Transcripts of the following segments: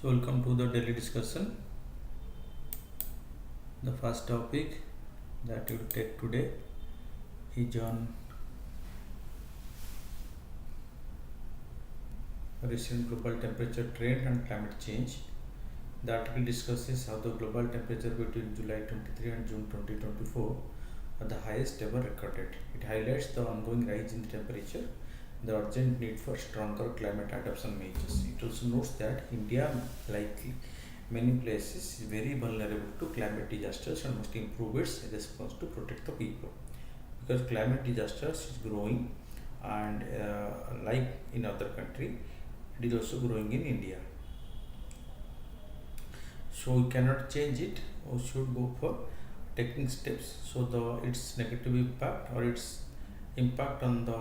So welcome to the daily discussion. The first topic that we will take today is on recent global temperature trend and climate change. The article discusses how the global temperature between July 23 and June 2024 are the highest ever recorded. It highlights the ongoing rise in the temperature, the urgent need for stronger climate adaptation measures. It also notes that India, like many places, is very vulnerable to climate disasters and must improve its response to protect the people. Because climate disasters is growing, and like in other country, it is also growing in India. So we cannot change it. We should go for taking steps so the its negative impact or its impact on the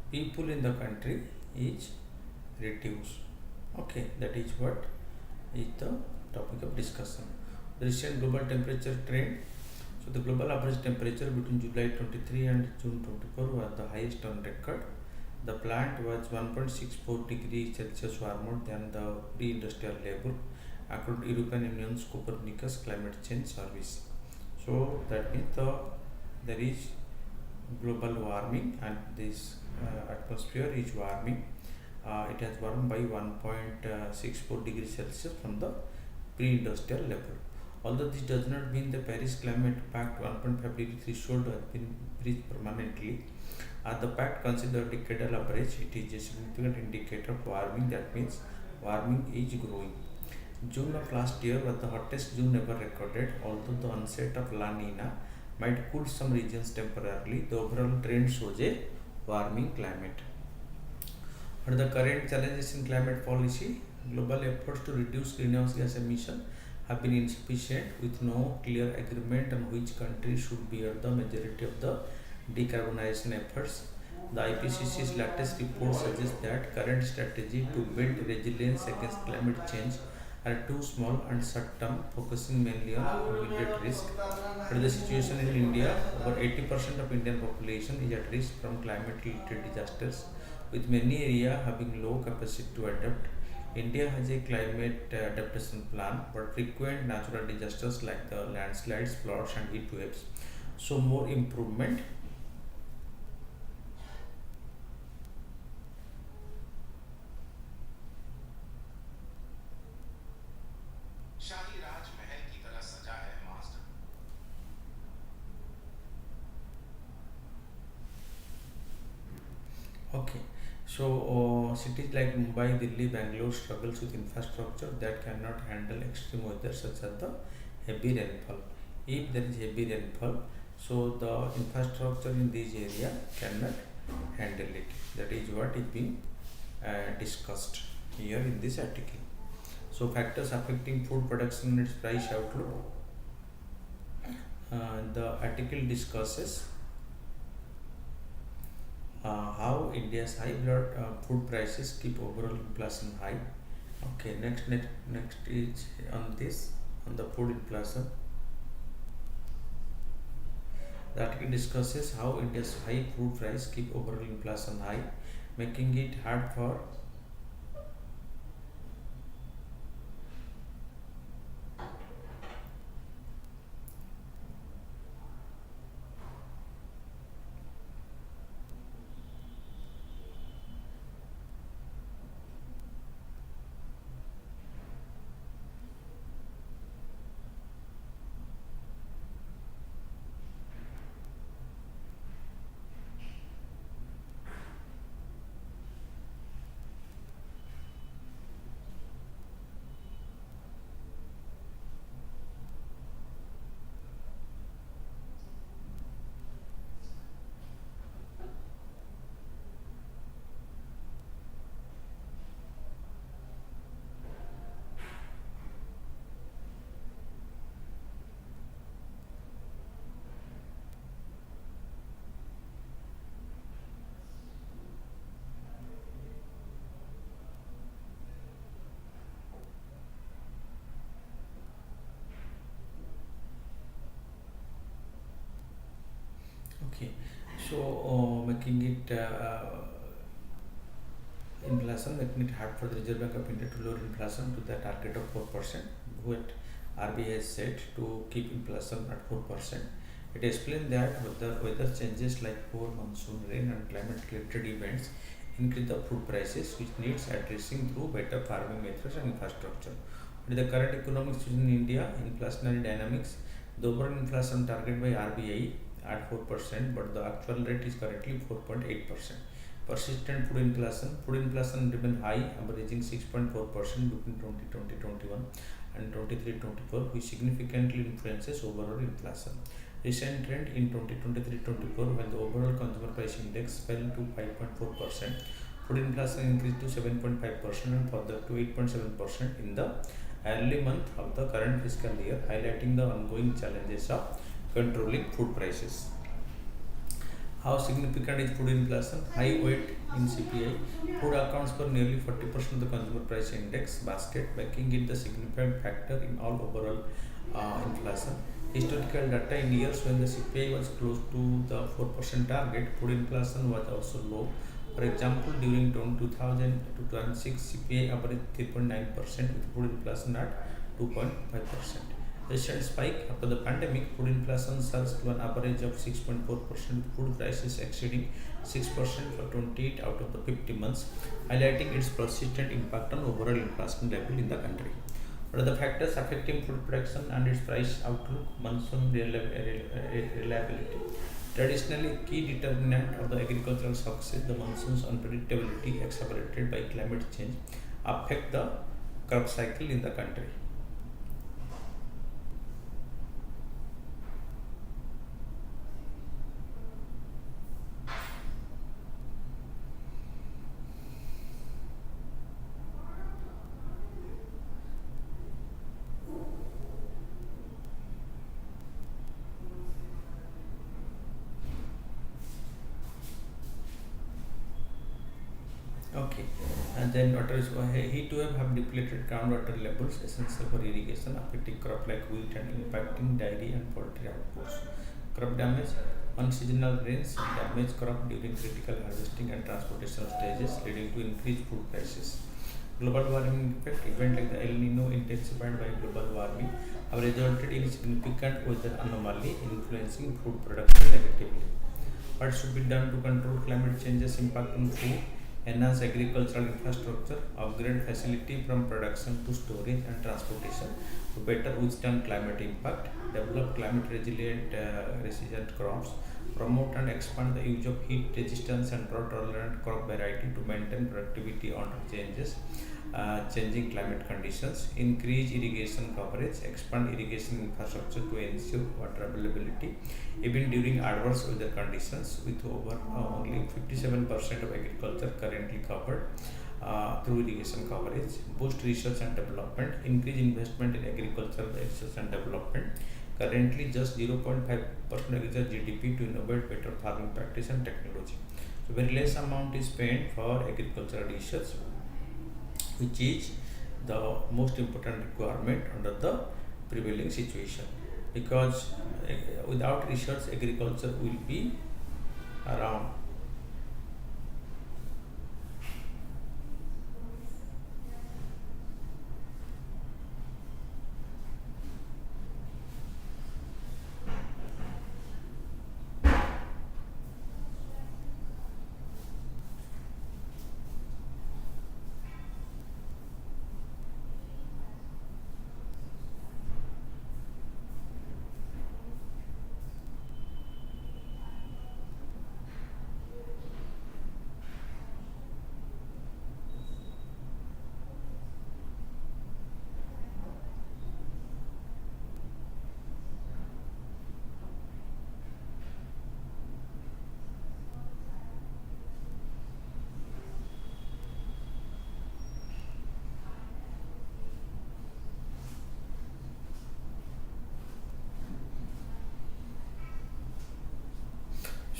people in the country is reduced. Okay, that is what is the topic of discussion. The recent global temperature trend. So the global average temperature between July 23 and June 24 was the highest on record. The plant was 1.64 degrees Celsius warmer than the pre-industrial level, according to European Union's Copernicus Climate Change Service. So that means there is global warming, and this atmosphere is warming. It has warmed by 1.64 degrees Celsius from the pre-industrial level. Although this does not mean the Paris Climate Pact 1.5 degree threshold has been reached permanently, the pact considers decadal average. It is a significant indicator of warming. That means warming is growing. June of last year was the hottest June ever recorded. Although the onset of La Nina might cool some regions temporarily, the overall trend shows a warming climate. What are the current challenges in climate policy? Global efforts to reduce greenhouse gas emission have been insufficient, with no clear agreement on which country should bear the majority of the decarbonization efforts. The IPCC's latest report suggests that current strategy to build resilience against climate change are too small and short-term, focusing mainly on immediate risk. But the situation in India, over 80% of Indian population is at risk from climate-related disasters, with many areas having low capacity to adapt. India has a climate adaptation plan, but frequent natural disasters like the landslides, floods, and heat waves show more improvement. शाही राजमहल की तरह सजा है master. Okay, so cities like Mumbai, Delhi, Bangalore struggles with infrastructure that cannot handle extreme weather such as the heavy rainfall. If there is heavy rainfall, so the infrastructure in this area cannot handle it. That is what is being discussed here in this article. So factors affecting food production and its price outlook. The article discusses how India's high blood food prices keep overall inflation high. Okay, next is on this, on the food inflation. The article discusses how India's high food price keep overall inflation high, making it hard for okay, so making it inflation, making it hard for the Reserve Bank of India to lower inflation to the target of 4%, what RBI has said to keep inflation at 4%. It explained that weather changes like poor monsoon, rain and climate-related events increase the food prices, which needs addressing through better farming methods and infrastructure. With the current economic situation in India, inflationary dynamics, the overall inflation target by RBI at 4%, but the actual rate is currently 4.8%. Persistent food inflation remained high, averaging 6.4% between 2020-21 and 23-24, which significantly influences overall inflation. Recent trend in 2023-24, when the overall consumer price index fell to 5.4%, food inflation increased to 7.5% and further to 8.7% in the early month of the current fiscal year, highlighting the ongoing challenges of controlling food prices. How significant is food inflation? High weight in CPI. Food accounts for nearly 40% of the consumer price index basket, making it the significant factor in all overall inflation. Historical data in years when the CPI was close to the 4% target, food inflation was also low. For example, during 2000 to 2006, CPI averaged 3.9% with food inflation at 2.5%. Recent spike after the pandemic, food inflation surged to an average of 6.4%, with food prices exceeding 6% for 28 out of the 50 months, highlighting its persistent impact on overall inflation level in the country. What are the factors affecting food production and its price outlook? Monsoon reliability. Traditionally, key determinant of the agricultural success, the monsoon's unpredictability, exacerbated by climate change, affect the crop cycle in the country. Okay, and then heat wave have depleted groundwater levels essential for irrigation, affecting crop like wheat and impacting dairy and poultry outputs. Crop damage, unseasonal rains damage crop during critical harvesting and transportation stages, leading to increased food prices. Global warming effect, event like the El Nino intensified by global warming have resulted in significant weather anomaly influencing food production negatively. What should be done to control climate change's impact on food? Enhance agricultural infrastructure, upgrade facility from production to storage and transportation to better withstand climate impact, develop climate resilient crops, promote and expand the use of heat resistance and drought tolerant crop variety to maintain productivity under changing climate conditions, increase irrigation coverage, expand irrigation infrastructure to ensure water availability even during adverse weather conditions, with over only 57% of agriculture currently covered through irrigation coverage. Boost research and development, increase investment in agricultural research and development. Currently, just 0.5% of the GDP to innovate better farming practice and technology. So, very less amount is spent for agricultural research, which is the most important requirement under the prevailing situation, because without research agriculture will be around.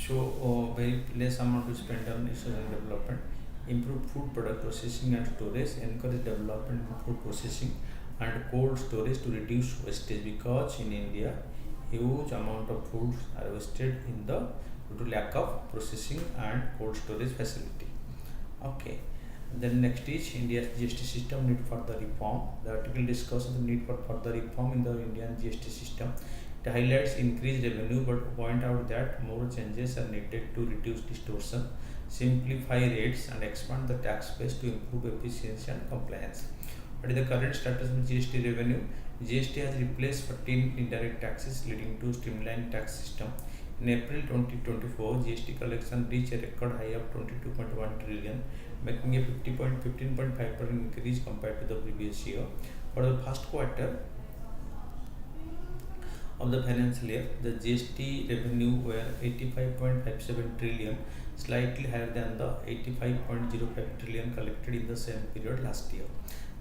So, very less amount to spend on research and development, improve food product processing and storage, encourage development in food processing and cold storage to reduce wastage, because in India huge amount of foods are wasted in the due to lack of processing and cold storage facility. Okay, Then next is India's GST system need for the reform. The article discusses the need for further reform in the Indian GST system. It highlights increased revenue but point out that more changes are needed to reduce distortion, simplify rates and expand the tax base to improve efficiency and compliance. What is the current status of GST revenue? GST has replaced 14 indirect taxes leading to streamlined tax system. In April 2024, GST collection reached a record high of 22.1 trillion, making a 15.5% increase compared to the previous year. For the first quarter of the financial year, the GST revenue were 85.57 trillion, slightly higher than the 85.05 trillion collected in the same period last year.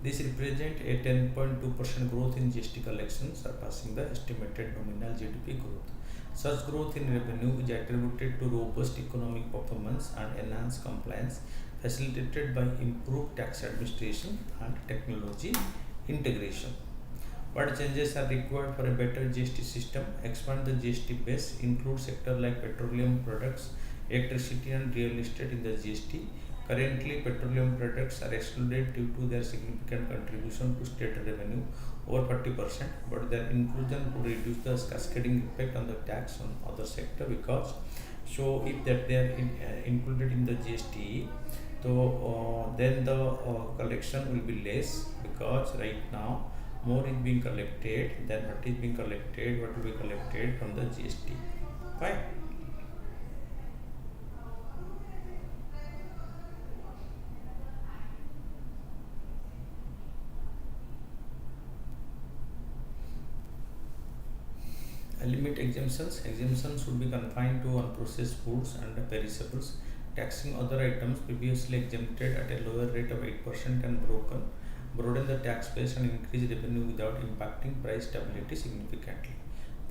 This represents a 10.2% growth in GST collection, surpassing the estimated nominal GDP growth. Such growth in revenue is attributed to robust economic performance and enhanced compliance, facilitated by improved tax administration and technology integration. What changes are required for a better GST system? Expand the GST base, include sectors like petroleum products, electricity and real estate in the GST. Currently, petroleum products are excluded due to their significant contribution to state revenue, over 40%, but their inclusion could reduce the cascading effect on the tax on other sector because if that they are included in the GST, so then the collection will be less because right now more is being collected than what will be collected from the GST. Fine. Limit exemptions. Exemptions should be confined to unprocessed foods and perishables. Taxing other items previously exempted at a lower rate of 8% can broaden the tax base and increase revenue without impacting price stability significantly.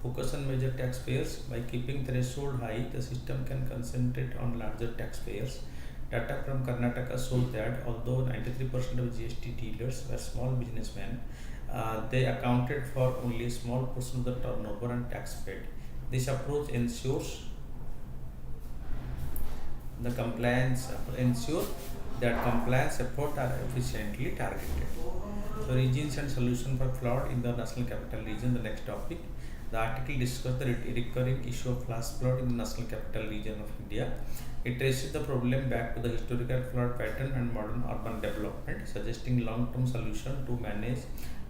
Focus on major taxpayers. By keeping threshold high, the system can concentrate on larger taxpayers. Data from Karnataka shows that although 93% of GST dealers were small businessmen, they accounted for only a small portion of the turnover and tax paid. This approach ensures that compliance efforts are efficiently targeted. So, regions and solution for flood in the National Capital Region. The next topic. The article discusses the recurring issue of flash flood in the National Capital Region of India. It traces the problem back to the historical flood pattern and modern urban development, suggesting long-term solution to manage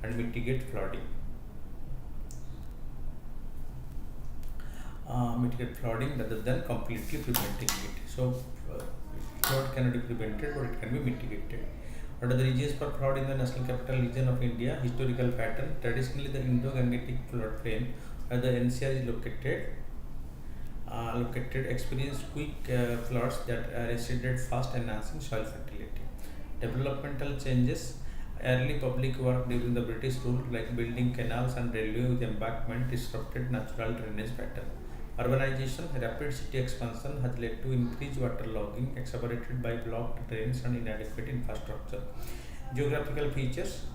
and mitigate flooding. Rather than completely preventing it. So, flood cannot be prevented, but it can be mitigated. What are the reasons for flood in the National Capital Region of India? Historical pattern. Traditionally, the Indo-Gangetic flood plain where the NCR is located experienced quick floods that receded fast, enhancing soil fertility. Developmental changes. Early public work during the British rule, like building canals and railway with embankment, disrupted natural drainage pattern. Urbanization, rapid city expansion has led to increased waterlogging, exacerbated by blocked drains and inadequate infrastructure. Geographical features.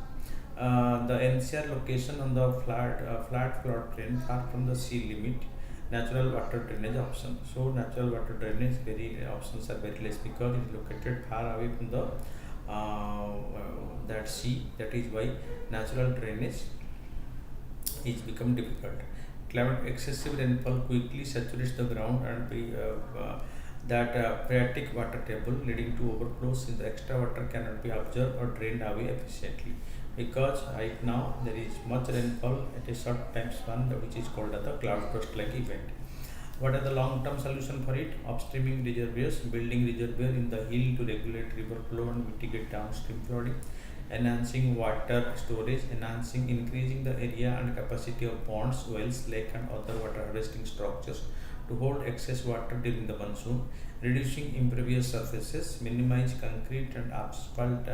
The NCR location on the flat floodplain far from the sea limit, natural water drainage option. So natural water drainage options are very less because it is located far away from the that sea. That is why natural drainage is become difficult. Climate. Excessive rainfall quickly saturates the ground and phreatic water table, leading to overflows in the extra water cannot be absorbed or drained away efficiently. Because right now there is much rainfall at a short time span, which is called as the cloudburst-like event. What are the long-term solution for it? Upstreaming reservoirs, building reservoir in the hill to regulate river flow and mitigate downstream flooding, enhancing water storage, increasing the area and capacity of ponds, wells, lake and other water harvesting structures to hold excess water during the monsoon, reducing impervious surfaces, minimize concrete and asphalt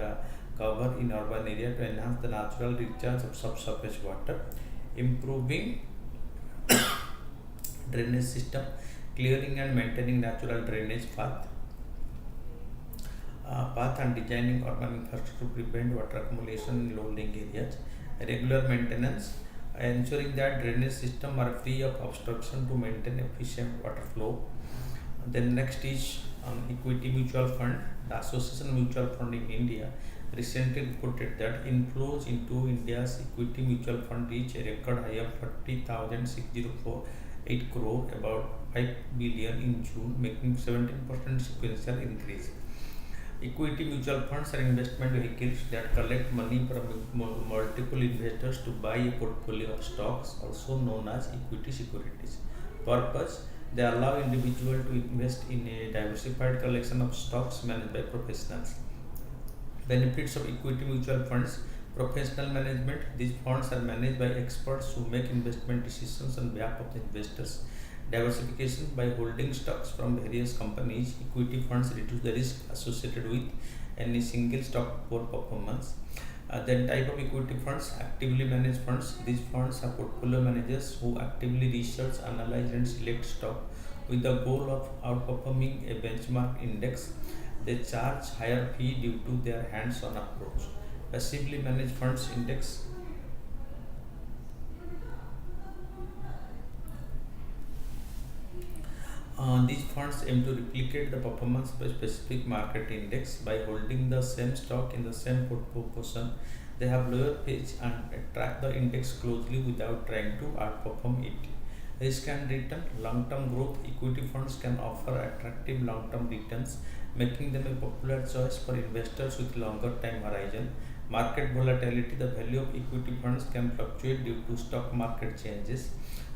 cover in urban area to enhance the natural recharge of subsurface water, improving drainage system, clearing and maintaining natural drainage path and designing urban infrastructure to prevent water accumulation in low-lying areas, regular maintenance, ensuring that drainage system are free of obstruction to maintain efficient water flow, Then next is equity mutual fund. The Association Mutual Fund in India recently reported that inflows into India's equity mutual fund reached a record high of 40,6048 crore, about 5 billion in June, making 17% sequential increase. Equity mutual funds are investment vehicles that collect money from multiple investors to buy a portfolio of stocks, also known as equity securities. Purpose: they allow individuals to invest in a diversified collection of stocks managed by professionals. Benefits of equity mutual funds: professional management. These funds are managed by experts who make investment decisions on behalf of the investors. Diversification: by holding stocks from various companies, equity funds reduce the risk associated with any single stock poor performance. Then type of equity funds: actively managed funds. These funds are portfolio managers who actively research, analyze, and select stock with the goal of outperforming a benchmark index. They charge higher fee due to their hands-on approach. Passively managed funds index. These funds aim to replicate the performance of a specific market index by holding the same stock in the same proportion. They have lower fees and track the index closely without trying to outperform it. Risk and return: long-term growth. Equity funds can offer attractive long-term returns, making them a popular choice for investors with longer time horizon. Market volatility: the value of equity funds can fluctuate due to stock market changes,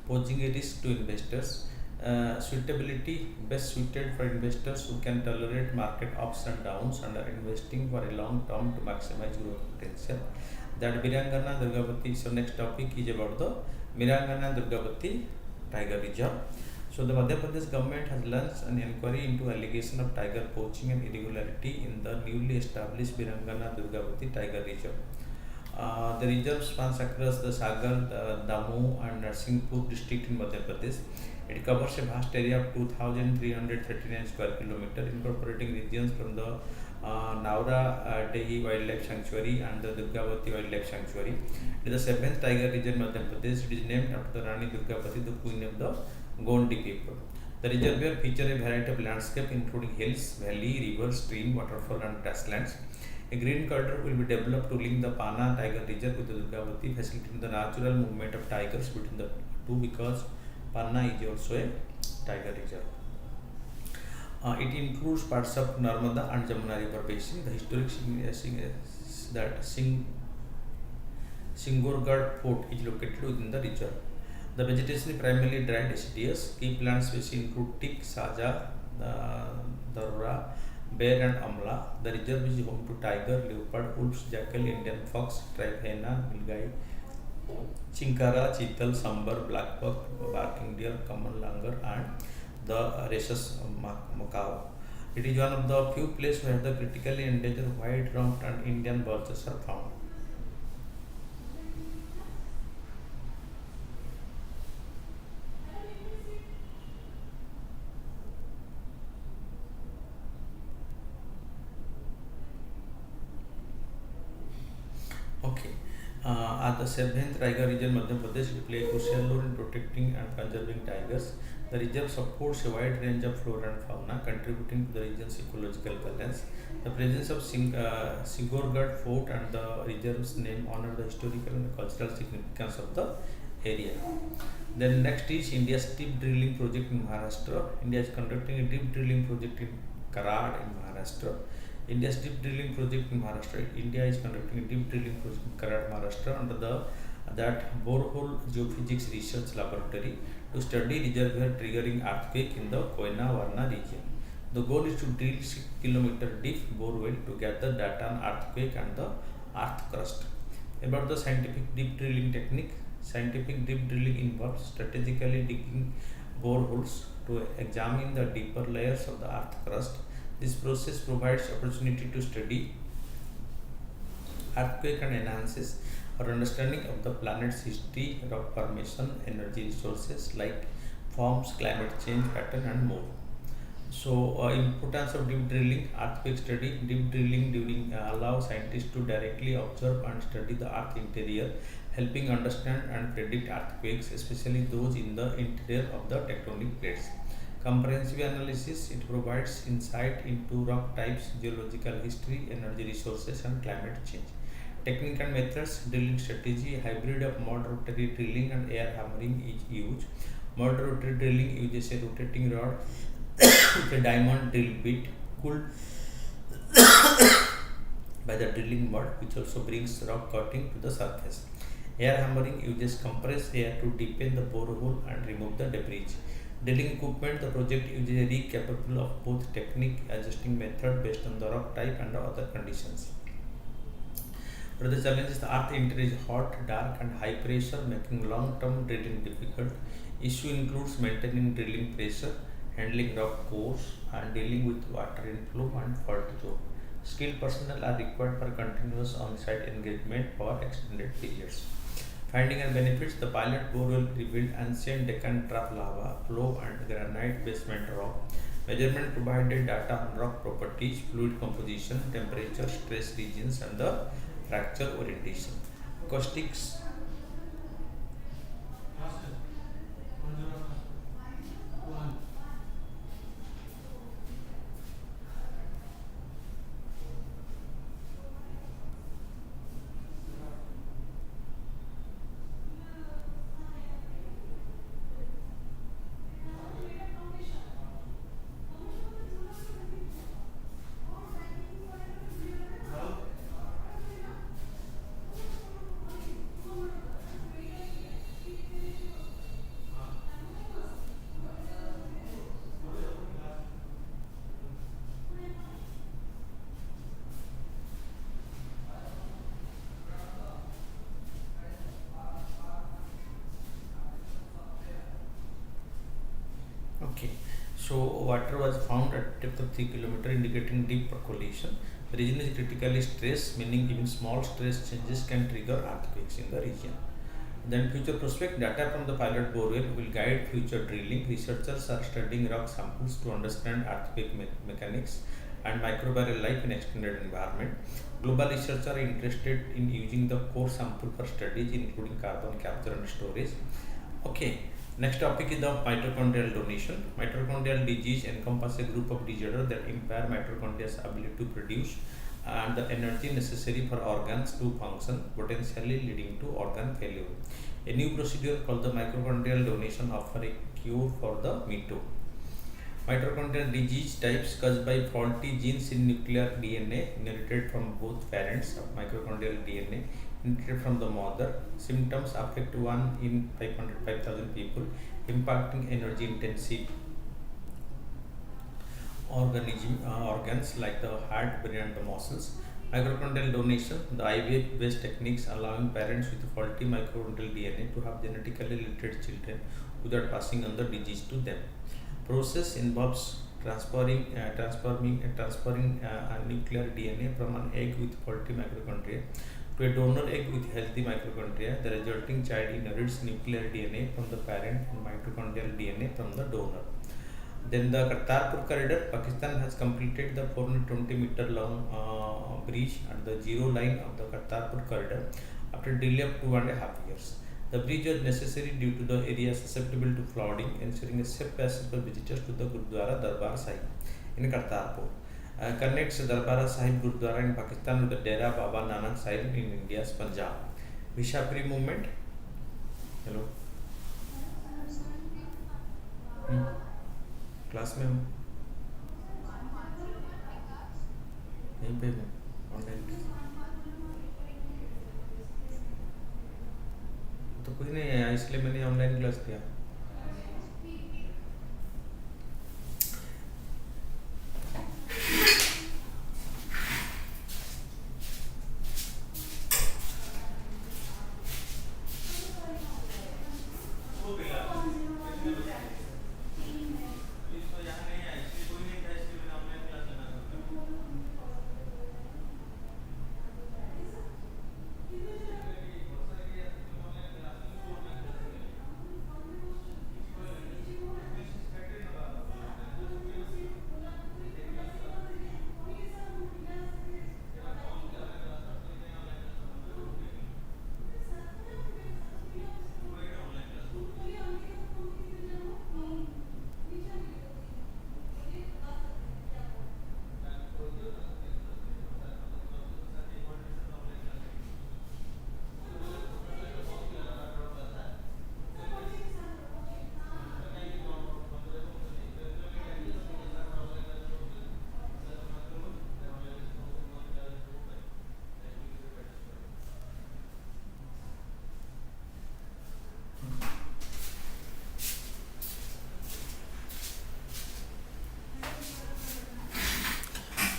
posing a risk to investors. Suitability: best suited for investors who can tolerate market ups and downs and are investing for a long term to maximize growth potential. That Virangana Durgavati. So next topic is about the Virangana Durgavati Tiger Reserve. So the Madhya Pradesh government has launched an inquiry into allegation of tiger poaching and irregularity in the newly established Virangana Durgavati Tiger Reserve. The reserve spans across the Sagar, Damoh and Narsinghpur district in Madhya Pradesh. It covers a vast area of 2,339 square kilometers, incorporating regions from the Naura Dehi Wildlife Sanctuary and the Durgavati Wildlife Sanctuary. It is the seventh tiger reserve in Madhya Pradesh. It is named after the Rani Durgavati, the queen of the Gondi people. The reservoir features a variety of landscape including hills, valley, rivers, stream, waterfall and grasslands. A green corridor will be developed to link the Pana Tiger Reserve with the Durgavati, facilitating the natural movement of tigers between the two because Panna is also a tiger reserve. It includes parts of Narmada and Jamuna river basin. The historic Singorgarh fort is located within the reserve. The vegetation is primarily dry deciduous. Key plant species include teak, saja, darura, bear and amla. The reserve is home to tiger, leopard, wolves, jackal, Indian fox, tribe hyena, nilgai, chinkara, cheetal, sambar, black buck, barking deer, common langur and the rhesus macaw. It is one of the few places where the critically endangered white-rumped and Indian vultures are found. Okay. At the seventh Tiger Region, Madhya Pradesh, it play a crucial role in protecting and conserving tigers. The reserve supports a wide range of flora and fauna, contributing to the region's ecological balance. The presence of Sigorgarh Fort and the reserve's name honor the historical and cultural significance of the area. Then next is India's deep drilling project in Maharashtra. India is conducting a deep drilling project in Karad in Maharashtra. India's deep drilling project in Maharashtra. India is conducting a deep drilling project in Karad, Maharashtra under the that borehole geophysics research laboratory to study reservoir triggering earthquake in the Koyna-Varna region. The goal is to drill 6 km deep borewell to gather data on earthquake and the earth crust. About the scientific deep drilling technique, scientific deep drilling involves strategically digging boreholes to examine the deeper layers of the earth crust. This process provides opportunity to study earthquake and enhances our understanding of the planet's history, rock formation, energy resources like forms, climate change pattern and more. So, importance of deep drilling, earthquake study. Deep drilling during allows scientists to directly observe and study the earth interior, helping understand and predict earthquakes, especially those in the interior of the tectonic plates. Comprehensive analysis, it provides insight into rock types, geological history, energy resources, and climate change. Technique and methods, drilling strategy, hybrid of mud rotary drilling and air hammering is used. Mud rotary drilling uses a rotating rod with a diamond drill bit cooled by the drilling mud, which also brings rock cutting to the surface. Air hammering uses compressed air to deepen the borehole and remove the debris. Drilling equipment, the project uses a rig capable of both technique adjusting method based on the rock type and other conditions. But the challenge is the earth interior is hot, dark and high pressure, making long-term drilling difficult. Issue includes maintaining drilling pressure, handling rock cores, and dealing with water inflow and fault zone. Skilled personnel are required for continuous on-site engagement for extended periods. Finding and benefits, the pilot borehole revealed ancient Deccan trough lava flow and granite basement rock. Measurement provided data on rock properties, fluid composition, temperature, stress regions, and the fracture orientation. Acoustics. Okay, so water was found at depth of 3 km, indicating deep percolation. The region is critically stressed, meaning even small stress changes can trigger earthquakes in the region. Then future prospect data from the pilot borehole will guide future drilling. Researchers are studying rock samples to understand earthquake mechanics and microbial life in extended environment. Global researchers are interested in using the core sample for studies, including carbon capture and storage. Okay, next topic is the mitochondrial donation. Mitochondrial disease encompasses a group of disorders that impair mitochondria's ability to produce and the energy necessary for organs to function, potentially leading to organ failure. A new procedure called the mitochondrial donation offers a cure for the mito. Mitochondrial disease types caused by faulty genes in nuclear DNA inherited from both parents of mitochondrial DNA inherited from the mother. Symptoms affect 1 in 500,000 people, impacting energy intensive organs like the heart, brain, and the muscles. Mitochondrial donation, the IVF based techniques allowing parents with faulty mitochondrial DNA to have genetically related children without passing on the disease to them. Process involves transferring a nuclear DNA from an egg with faulty mitochondria to a donor egg with healthy mitochondria. The resulting child inherits nuclear DNA from the parent and mitochondrial DNA from the donor. Then the Kartarpur corridor, Pakistan has completed the 420-meter long bridge at the zero line of the Kartarpur corridor after a delay of 2.5 years. The bridge was necessary due to the area susceptible to flooding, ensuring a safe passage for visitors to the Gurdwara Darbar Sahib in Kartarpur. Connects Darbara Sahib Gurdwara in Pakistan with the Dera Baba Nanak Sahib in India's Punjab. Visa free movement. Hello. Class में हूँ, यहीं पे हूँ online. तो कोई नहीं आया इसलिए मैंने ऑनलाइन क्लास किया।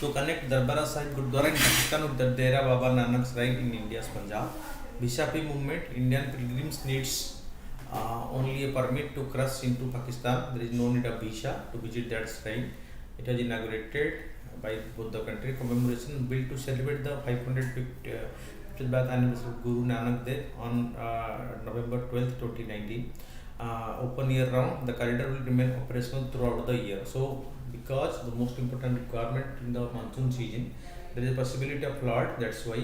to connect Darbara Sahib Gurdwara in Pakistan with the Dera Baba Nanak Shrine in India's Punjab. Bishapi movement, Indian pilgrims needs only a permit to cross into Pakistan. There is no need of visa to visit that shrine. It was inaugurated by both the country. Commemoration built to celebrate the 550th anniversary of Guru Nanak Dev on November 12, 2019. Open year round, the corridor will remain operational throughout the year. So, because the most important requirement in the monsoon season, there is a possibility of flood. That's why.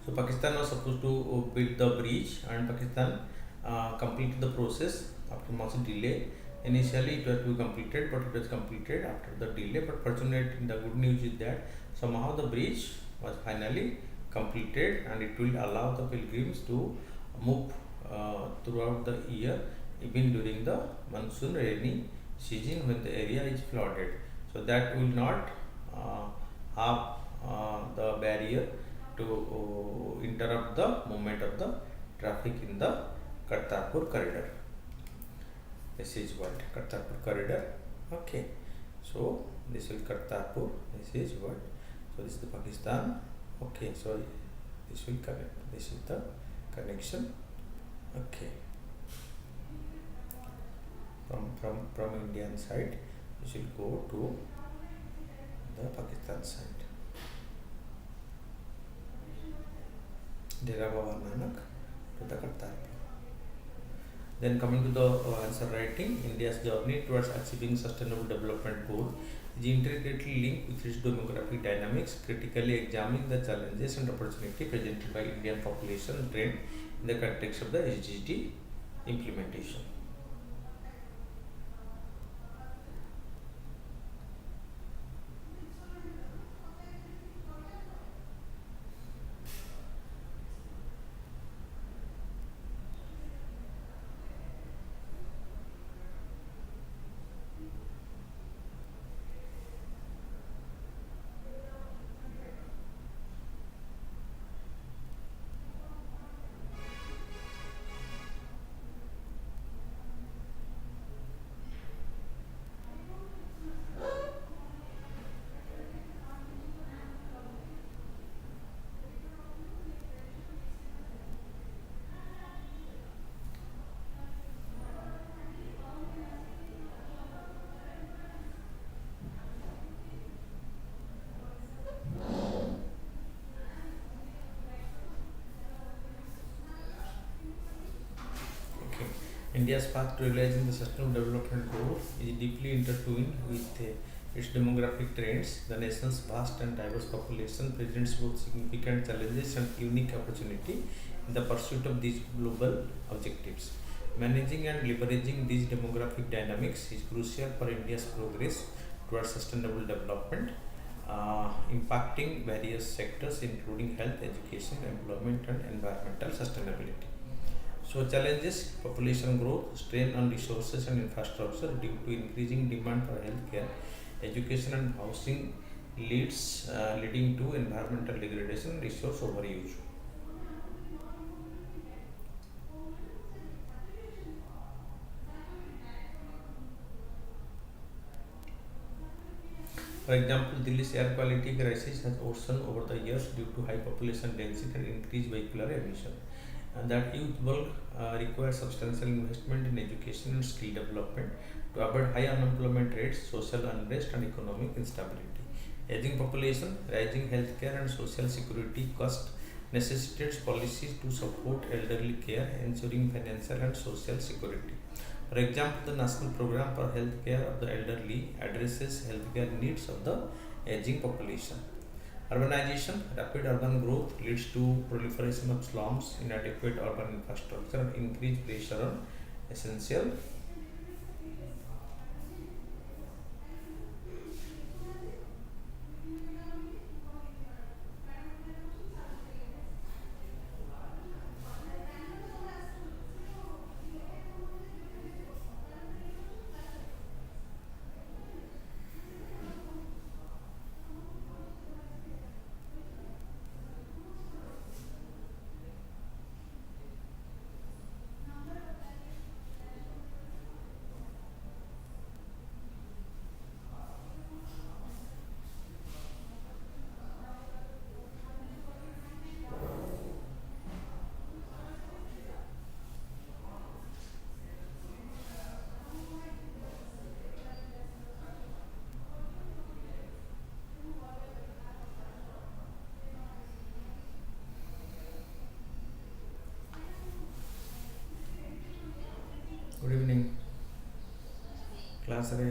So Pakistan was supposed to build the bridge, and Pakistan completed the process after much delay. Initially, it was to be completed, but it was completed after the delay. But fortunately, the good news is that somehow the bridge was finally completed, and it will allow the pilgrims to move throughout the year, even during the monsoon rainy season when the area is flooded. So that will not have the barrier to interrupt the movement of the traffic in the Kartarpur corridor. This is what Kartarpur corridor. Okay, so this is Kartarpur. This is what. So this is the Pakistan. Okay, so this will connect. This is the connection. Okay, from Indian side, this will go to the Pakistan side. Dera Baba Nanak to the Kartarpur. Then coming to the answer writing, India's journey towards achieving sustainable development goal is intricately linked with its demographic dynamics, critically examining the challenges and opportunity presented by Indian population trend in the context of the SDG implementation. Okay. India's path to realizing the sustainable development goal is deeply intertwined with its demographic trends. The nation's vast and diverse population presents both significant challenges and unique opportunity in the pursuit of these global objectives. Managing and leveraging these demographic dynamics is crucial for India's progress towards sustainable development, impacting various sectors including health, education, employment, and environmental sustainability. So challenges: population growth, strain on resources and infrastructure due to increasing demand for healthcare, education and housing leading to environmental degradation and resource overuse. For example, Delhi's air quality crisis has worsened over the years due to high population density and increased vehicular emission. And that youth bulk requires substantial investment in education and skill development to avoid high unemployment rates, social unrest, and economic instability. Aging population, rising healthcare and social security cost necessitates policies to support elderly care, ensuring financial and social security. For example, the National Program for Health Care of the Elderly addresses healthcare needs of the aging population. Urbanization, rapid urban growth leads to proliferation of slums, inadequate urban infrastructure, and increased pressure on essential. Class रे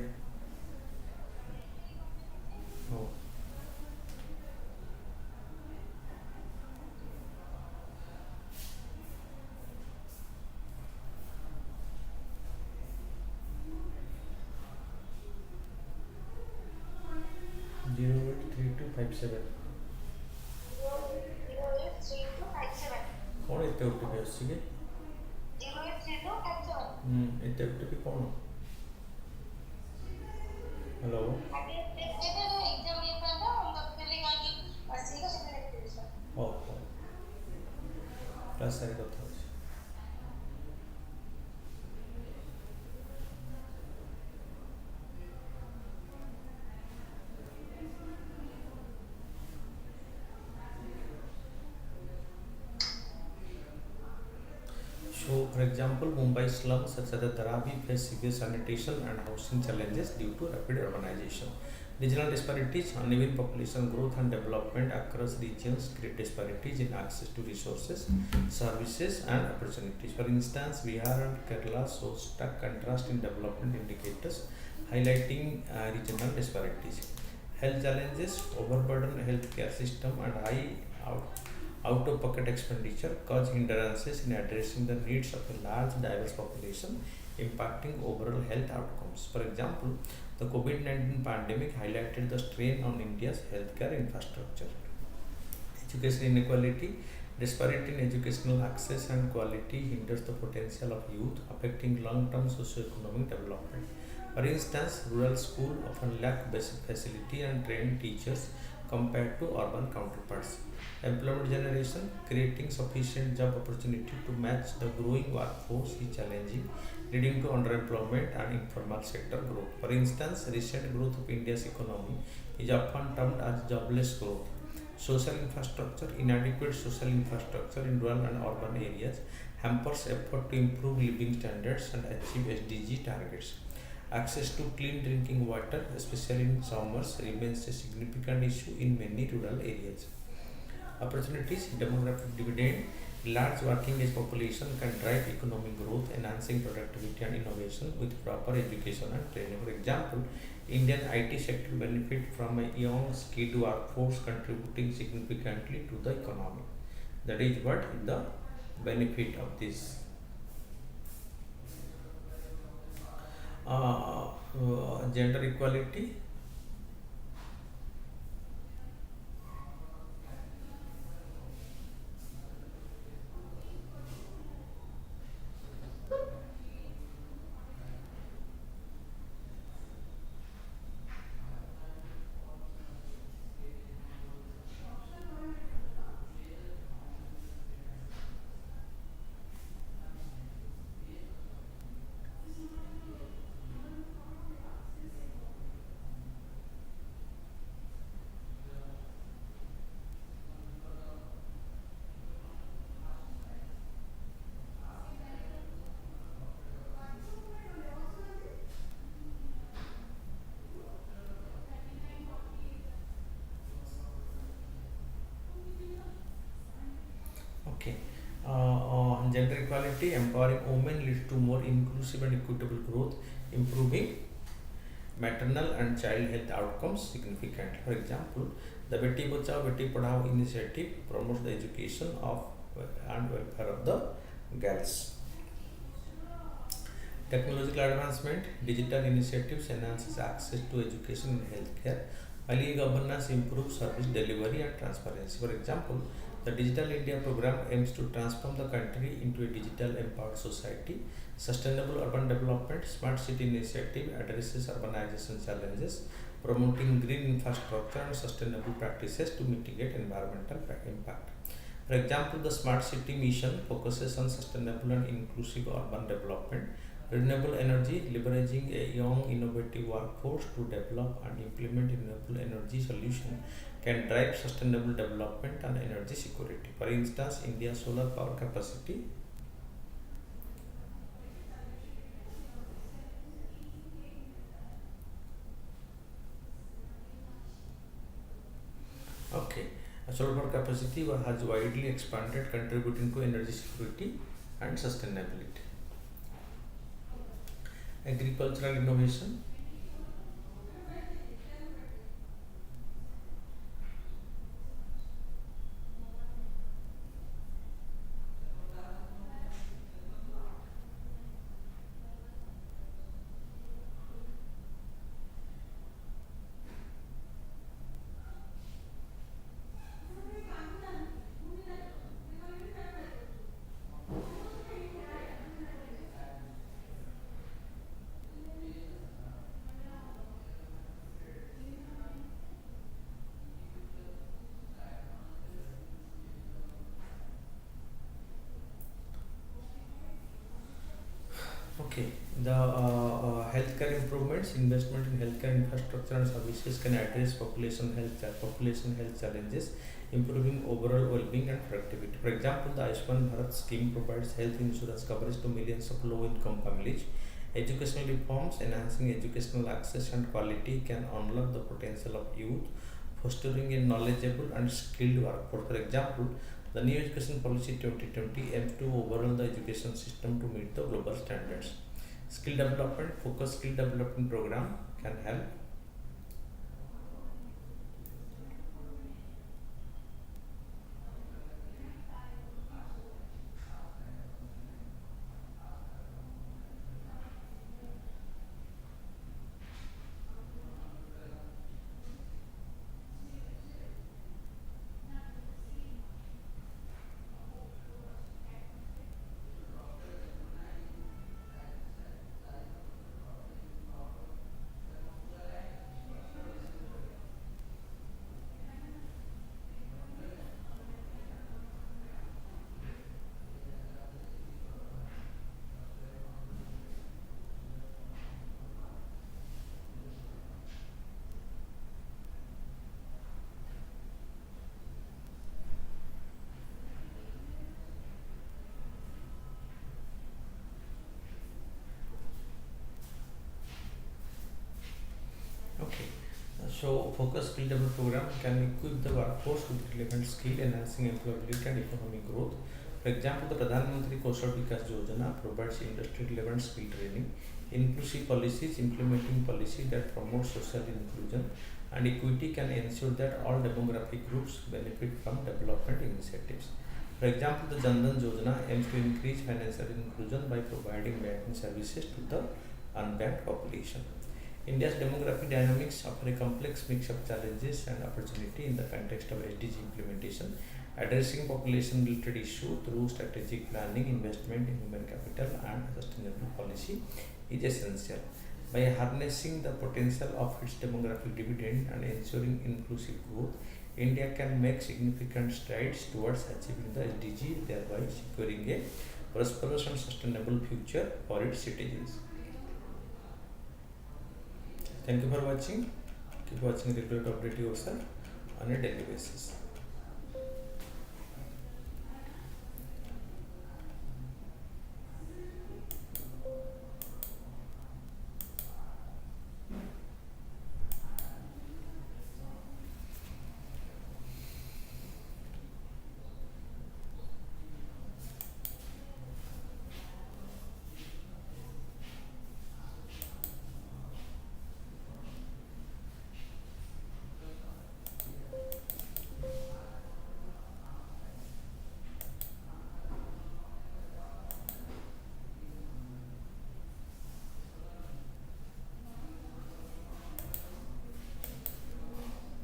हो 083257 कौन एते OTP आसी के एते OTP कौन hello हो class सारी कथा होची So, for example, Mumbai slums such as the Dharavi face severe sanitation and housing challenges due to rapid urbanization. Regional disparities, uneven population growth and development across regions create disparities in access to resources, services and opportunities. For instance, Bihar and Kerala show stark contrast in development indicators, highlighting regional disparities. Health challenges, overburdened healthcare system and high out-of-pocket expenditure cause hindrances in addressing the needs of a large diverse population, impacting overall health outcomes. For example, the COVID-19 pandemic highlighted the strain on India's healthcare infrastructure. Education inequality, disparity in educational access and quality hinders the potential of youth, affecting long-term socio-economic development. For instance, rural schools often lack basic facility and trained teachers compared to urban counterparts. Employment generation, creating sufficient job opportunity to match the growing workforce is challenging, leading to underemployment and informal sector growth. For instance, recent growth of India's economy is often termed as jobless growth. Social infrastructure, inadequate social infrastructure in rural and urban areas hampers effort to improve living standards and achieve SDG targets. Access to clean drinking water, especially in summers, remains a significant issue in many rural areas. Opportunities, demographic dividend, large working age population can drive economic growth, enhancing productivity and innovation with proper education and training. For example, Indian IT sector benefit from a young skilled workforce contributing significantly to the economy. That is what is the benefit of this. Gender equality. Okay. Gender equality, empowering women leads to more inclusive and equitable growth, improving maternal and child health outcomes significantly. For example, the Beti Bachao Beti Padhao initiative promotes the education of and welfare of the girls. Technological advancement, digital initiatives enhances access to education and healthcare, while e-governance improves service delivery and transparency. For example, the Digital India program aims to transform the country into a digital empowered society. Sustainable urban development, smart city initiative addresses urbanization challenges, promoting green infrastructure and sustainable practices to mitigate environmental impact. For example, the Smart City Mission focuses on sustainable and inclusive urban development, renewable energy, leveraging a young innovative workforce to develop and implement renewable energy solutions can drive sustainable development and energy security. For instance, India's solar power capacity. Okay, solar power capacity has widely expanded, contributing to energy security and sustainability. agricultural innovation, okay. The healthcare improvements, investment in healthcare infrastructure and services can address population health challenges, improving overall well-being and productivity. For example, the Ayushman Bharat scheme provides health insurance coverage to millions of low-income families. Educational reforms, enhancing educational access and quality, can unlock the potential of youth, fostering a knowledgeable and skilled workforce. For example, the new education policy 2020 aims to overhaul the education system to meet the global standards. Skill development, focused skill development program can help. Okay. So, focus skill development program can equip the workforce with relevant skill, enhancing employability and economic growth. For example, the Pradhan Mantri Kaushal Vikas Yojana provides industry-relevant skill training, inclusive policies, implementing policies that promote social inclusion and equity can ensure that all demographic groups benefit from development initiatives. For example, the Jan Dhan Yojana aims to increase financial inclusion by providing banking services to the unbanked population. India's demographic dynamics offer a complex mix of challenges and opportunity in the context of SDG implementation. Addressing population-related issues through strategic planning, investment in human capital, and sustainable policy is essential. By harnessing the potential of its demographic dividend and ensuring inclusive growth, India can make significant strides towards achieving the SDG, thereby securing a prosperous and sustainable future for its citizens. Thank you for watching. Keep watching regular to update yourself on a daily basis.